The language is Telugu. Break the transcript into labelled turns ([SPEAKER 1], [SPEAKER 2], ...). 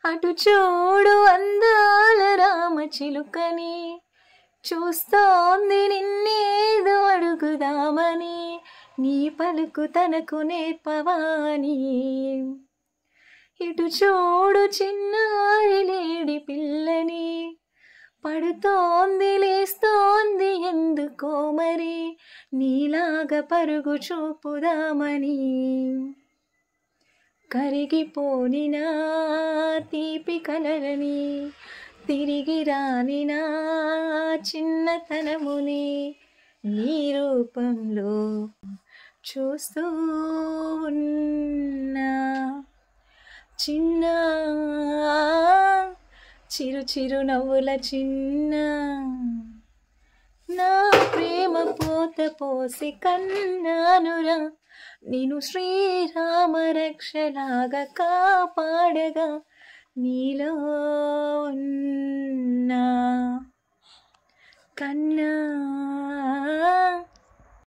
[SPEAKER 1] అటు చూడు అందాల రామచిలుకని, చూస్తోంది నిన్నేదో అడుగుదామని, నీ పలుకు తనకు నేర్పవాని. ఇటు చూడు చిన్నారి లేడి పిల్లని, పడుతోంది లేస్తోంది ఎందుకో మరి, నీలాగా పరుగు చూపుదామని. కరిగిపోని నా తీపి కలలని, తిరిగి రాని నా చిన్నతనముని, నీ రూపంలో చూస్తూ ఉన్నా. చిన్న చిరు చిరు నవ్వుల చిన్న, నా ప్రేమ పోత పోసి కన్నానురా, నేను శ్రీరామ రక్షలాగా కాపాడగా నీలో ఉన్నా. కన్నా